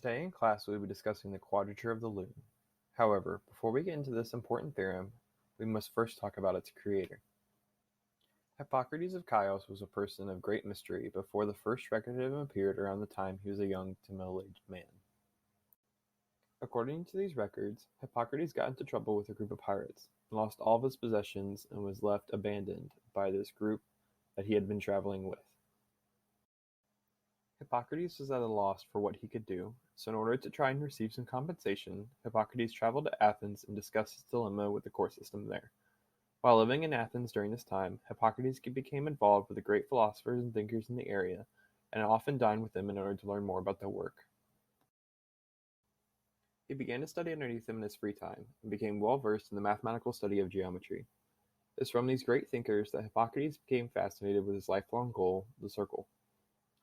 Today in class we will be discussing the quadrature of the lune. However, before we get into this important theorem, we must first talk about its creator. Hippocrates of Chios was a person of great mystery before the first record of him appeared around the time he was a young to middle-aged man. According to these records, Hippocrates got into trouble with a group of pirates, and lost all of his possessions and was left abandoned by this group that he had been traveling with. Hippocrates was at a loss for what he could do, so in order to try and receive some compensation, Hippocrates traveled to Athens and discussed his dilemma with the court system there. While living in Athens during this time, Hippocrates became involved with the great philosophers and thinkers in the area, and often dined with them in order to learn more about their work. He began to study underneath them in his free time, and became well versed in the mathematical study of geometry. It is from these great thinkers that Hippocrates became fascinated with his lifelong goal, the circle.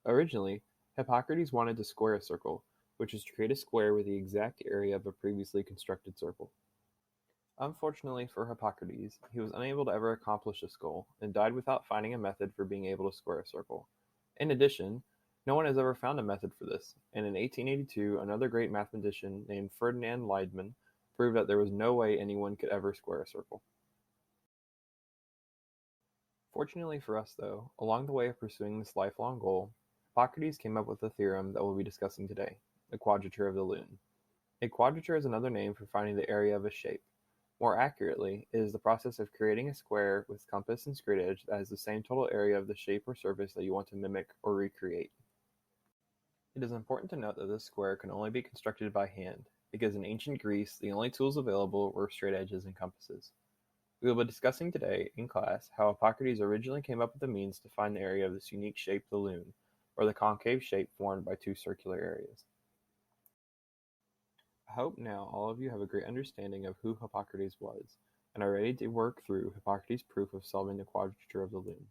Originally, Hippocrates wanted to square a circle, which is to create a square with the exact area of a previously constructed circle. Unfortunately for Hippocrates, he was unable to ever accomplish this goal, and died without finding a method for being able to square a circle. In addition, no one has ever found a method for this, and in 1882 another great mathematician named Ferdinand Liedman proved that there was no way anyone could ever square a circle. Fortunately for us though, along the way of pursuing this lifelong goal, Hippocrates came up with a theorem that we'll be discussing today, the quadrature of the lune. A quadrature is another name for finding the area of a shape. More accurately, it is the process of creating a square with compass and straight edge that has the same total area of the shape or surface that you want to mimic or recreate. It is important to note that this square can only be constructed by hand, because in ancient Greece the only tools available were straight edges and compasses. We will be discussing today, in class, how Hippocrates originally came up with the means to find the area of this unique shape, the lune, or the concave shape formed by two circular areas. I hope now all of you have a great understanding of who Hippocrates was, and are ready to work through Hippocrates' proof of solving the quadrature of the lune.